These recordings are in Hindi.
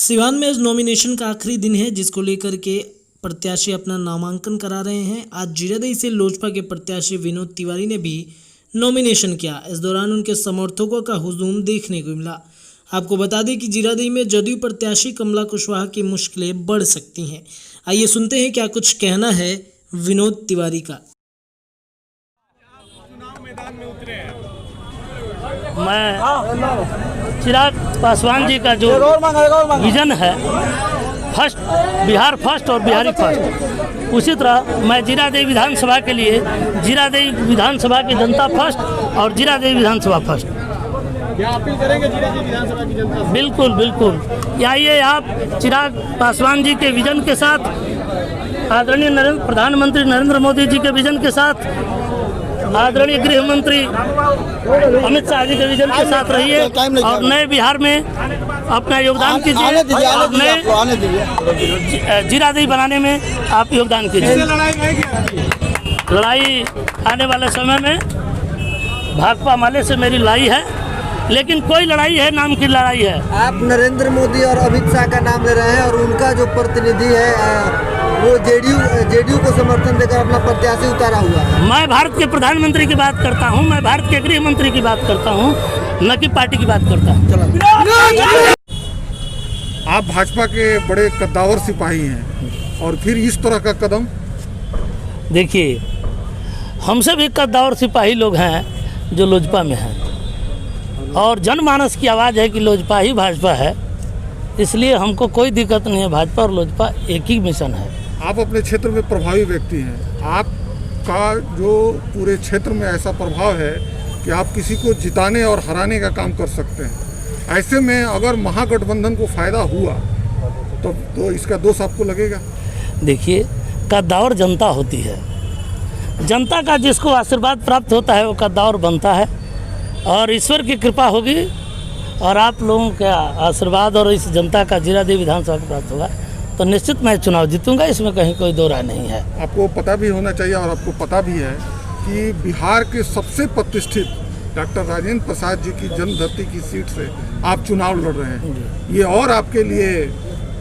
सिवान में आज नॉमिनेशन का आखिरी दिन है, जिसको लेकर के प्रत्याशी अपना नामांकन करा रहे हैं। आज जीरादेई से लोजपा के प्रत्याशी विनोद तिवारी ने भी नॉमिनेशन किया। इस दौरान उनके समर्थकों का हुजूम देखने को मिला। आपको बता दें कि जीरादेई में जदयू प्रत्याशी कमला कुशवाहा की मुश्किलें बढ़ सकती हैं। आइए सुनते हैं क्या कुछ कहना है विनोद तिवारी का। मैं चिराग पासवान जी का जो विजन है, फर्स्ट बिहार फर्स्ट और बिहारी फर्स्ट, उसी तरह मैं जीरादेई विधानसभा के लिए जीरादेई विधानसभा की जनता फर्स्ट और जीरादेई विधानसभा फर्स्ट। क्या अपील करेंगे जीरादेई विधानसभा की जनता से? बिल्कुल बिल्कुल, आइए आप चिराग पासवान जी के विजन के साथ, आदरणीय प्रधानमंत्री नरेंद्र मोदी जी के विजन के साथ, आदरणीय गृह मंत्री अमित शाह जी के विजन के साथ रहिए और नए बिहार में अपना योगदान कीजिए और नए जीरादेई बनाने में आप योगदान कीजिए। लड़ाई आने वाले समय में भाकपा माले से मेरी लड़ाई है, लेकिन कोई लड़ाई है, नाम की लड़ाई है। आप नरेंद्र मोदी और अमित शाह का नाम ले रहे हैं और उनका जो प्रतिनिधि है वो जेडीयू को समर्थन देकर अपना प्रत्याशी उतारा हुआ है। मैं भारत के प्रधानमंत्री की बात करता हूं, मैं भारत के गृह मंत्री की बात करता हूं, न कि पार्टी की बात करता हूं। आप भाजपा के बड़े कद्दावर सिपाही हैं और फिर इस तरह का कदम। देखिए, हमसे भी कद्दावर सिपाही लोग हैं जो लोजपा में हैं और जनमानस की आवाज़ है कि लोजपा ही भाजपा है, इसलिए हमको कोई दिक्कत नहीं है। भाजपा और लोजपा एक ही मिशन है। आप अपने क्षेत्र में प्रभावी व्यक्ति हैं, आपका जो पूरे क्षेत्र में ऐसा प्रभाव है कि आप किसी को जिताने और हराने का काम कर सकते हैं। ऐसे में अगर महागठबंधन को फायदा हुआ तो इसका दोष आपको लगेगा? देखिए, कद्दावर जनता होती है, जनता का जिसको आशीर्वाद प्राप्त होता है वो कद्दावर बनता है और ईश्वर की कृपा होगी और आप लोगों का आशीर्वाद और इस जनता का जीरादेई विधानसभा को प्राप्त होगा तो निश्चित मैं चुनाव जीतूंगा, इसमें कहीं कोई दो राय नहीं है। आपको पता भी होना चाहिए और आपको पता भी है कि बिहार के सबसे प्रतिष्ठित डॉक्टर राजेंद्र प्रसाद जी की जन्मधरती की सीट से आप चुनाव लड़ रहे हैं। ये और आपके लिए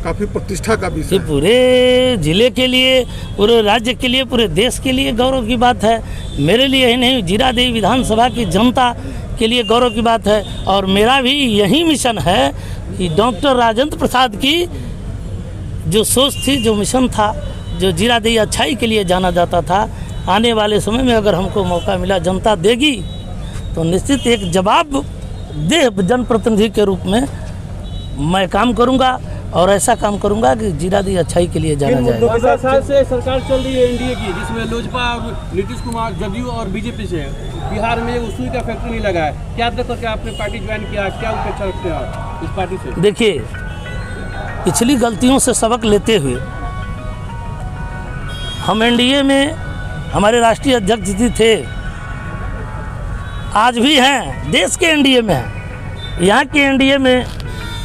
काफ़ी प्रतिष्ठा का विषय है। पूरे जिले के लिए, पूरे राज्य के लिए, पूरे देश के लिए गौरव की बात है। मेरे लिए ही नहीं, जीरादेई विधानसभा की जनता के लिए गौरव की बात है और मेरा भी यही मिशन है कि डॉक्टर राजेंद्र प्रसाद की जो सोच थी, जो मिशन था, जो जीरादेई अच्छाई के लिए जाना जाता था, आने वाले समय में अगर हमको मौका मिला, जनता देगी तो निश्चित एक जवाबदेह जनप्रतिनिधि के रूप में मैं काम करूंगा और ऐसा काम करूंगा कि जीरादेई अच्छाई के लिए जाना जाएगा। 2 साल से सरकार चल रही है एनडीए की, जिसमें लोजपा और नीतीश कुमार जदयू और बीजेपी से बिहार में सुई का फैक्ट्री नहीं लगा है। क्या देख करके आपने पार्टी ज्वाइन किया, क्या उपेक्षा रखते हैं आप इस पार्टी से? देखिए, पिछली गलतियों से सबक लेते हुए हम एनडीए में, हमारे राष्ट्रीय अध्यक्ष जी थे, आज भी हैं, देश के एनडीए में हैं। यहाँ के एनडीए में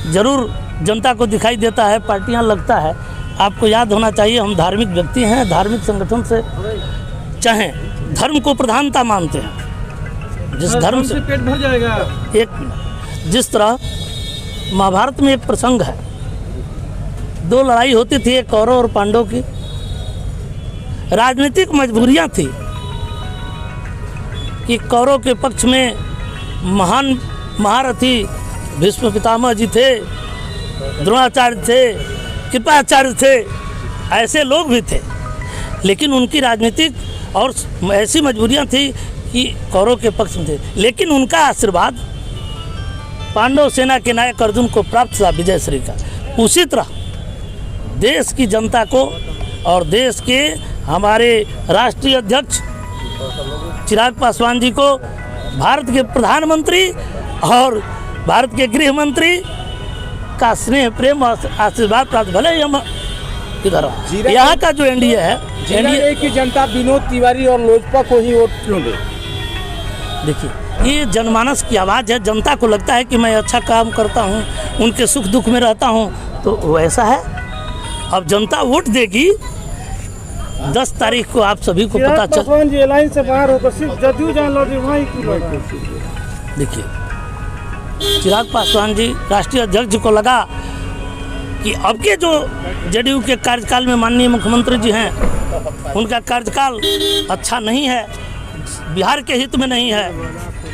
ज़रूर जनता को दिखाई देता है, पार्टियां लगता है। आपको याद होना चाहिए, हम धार्मिक व्यक्ति हैं, धार्मिक संगठन से चाहें धर्म को प्रधानता मानते हैं। जिस धर्म से पेट भर जाएगा। एक मिनट, जिस तरह महाभारत में एक प्रसंग है, 2 लड़ाई होती थी, एक कौरव और पांडव की। राजनीतिक मजबूरियां थी कि कौरव के पक्ष में महान महारथी भीष्म पितामह जी थे, द्रोणाचार्य थे, कृपाचार्य थे, ऐसे लोग भी थे, लेकिन उनकी राजनीतिक और ऐसी मजबूरियां थी कि कौरव के पक्ष में थे, लेकिन उनका आशीर्वाद पांडव सेना के नायक अर्जुन को प्राप्त था, विजय श्री का। उसी तरह देश की जनता को और देश के हमारे राष्ट्रीय अध्यक्ष चिराग पासवान जी को, भारत के प्रधानमंत्री और भारत के गृह मंत्री का स्नेह, प्रेम और आशीर्वाद प्राप्त। भले ही हम इधर यहाँ का जो एनडीए है, एनडीए की जनता विनोद तिवारी और लोजपा को ही वोट क्यों दे? देखिए, ये जनमानस की आवाज़ है। जनता को लगता है कि मैं अच्छा काम करता हूँ, उनके सुख दुख में रहता हूँ, तो वैसा है। अब जनता वोट देगी, 10 तारीख को आप सभी को पता चल। लाइन से बाहर होकर सिर्फ जदयू जान लो। देखिए, चिराग पासवान जी राष्ट्रीय अध्यक्ष जी को लगा कि अब के जो जेडीयू के कार्यकाल में माननीय मुख्यमंत्री जी हैं, उनका कार्यकाल अच्छा नहीं है, बिहार के हित में नहीं है,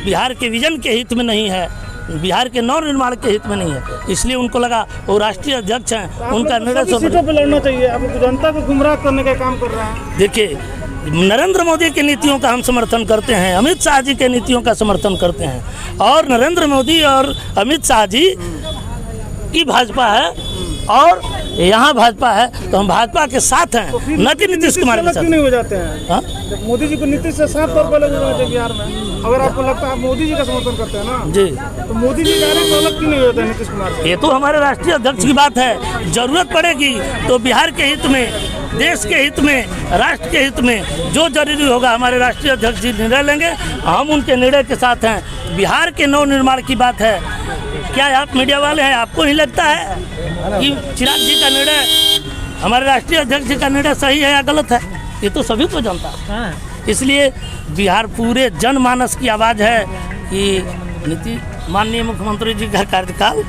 बिहार के विजन के हित में नहीं है, बिहार के नव निर्माण के हित में नहीं है। इसलिए उनको लगा वो राष्ट्रीय अध्यक्ष हैं, उनका निर्णय सीटों पे लड़ना चाहिए। अब जनता को गुमराह करने का काम कर रहे हैं। देखिए, नरेंद्र मोदी की नीतियों का हम समर्थन करते हैं, अमित शाह जी के नीतियों का समर्थन करते हैं, और नरेंद्र मोदी और अमित शाह जी की भाजपा है और यहाँ भाजपा है, तो हम भाजपा के साथ हैं, न कि नीतीश कुमार के साथ। क्यों नहीं हो जाते हैं? हाँ? जब मोदी जी को नीतीश से साफ तौर पर अलग होना चाहिए बिहार में। अगर आपको लगता है आप मोदी जी का समर्थन करते हैं ना, जी, तो मोदी जी डायरेक्ट अलग क्यों नहीं होते हैं नीतीश कुमार से? ये तो हमारे राष्ट्रीय अध्यक्ष की बात है। जरूरत पड़ेगी तो बिहार के हित में, देश के हित में, राष्ट्र के हित में जो जरूरी होगा हमारे राष्ट्रीय अध्यक्ष जी निर्णय लेंगे, हम उनके निर्णय के साथ हैं। बिहार के नव निर्माण की बात है। क्या आप मीडिया वाले हैं, आपको नहीं लगता है कि चिराग जी का निर्णय, हमारे राष्ट्रीय अध्यक्ष जी का निर्णय सही है या गलत है? ये तो सभी को जानता है। इसलिए बिहार पूरे जनमानस की आवाज़ है कि माननीय मुख्यमंत्री जी का कार्यकाल,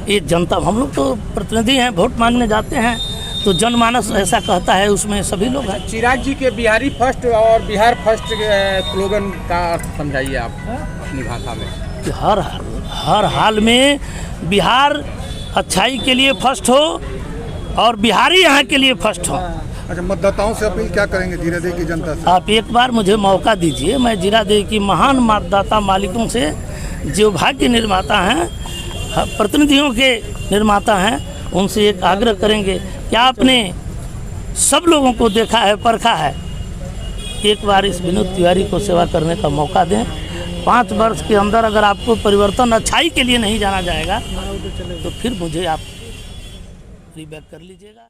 ये जनता, हम लोग तो प्रतिनिधि हैं, वोट मांगने जाते हैं, तो जनमानस ऐसा कहता है, उसमें सभी लोग हैं। चिराग जी के बिहारी फर्स्ट और बिहार फर्स्ट स्लोगन का अर्थ समझाइए आप अपनी भाषा में। कि हर हाल में बिहार अच्छाई के लिए फर्स्ट हो और बिहारी यहाँ के लिए फर्स्ट हो। अच्छा, मतदाताओं से अपील क्या करेंगे जीरादेई की जनता से? आप एक बार मुझे मौका दीजिए, मैं जीरादेई की महान मतदाता मालिकों से, जो भाग्य निर्माता हैं, प्रतिनिधियों के निर्माता हैं, उनसे एक आग्रह करेंगे कि आपने सब लोगों को देखा है, परखा है, एक बार इस विनोद तिवारी को सेवा करने का मौका दें। 5 वर्ष के अंदर अगर आपको परिवर्तन अच्छाई के लिए नहीं जाना जाएगा तो फिर मुझे आप फीडबैक कर लीजिएगा।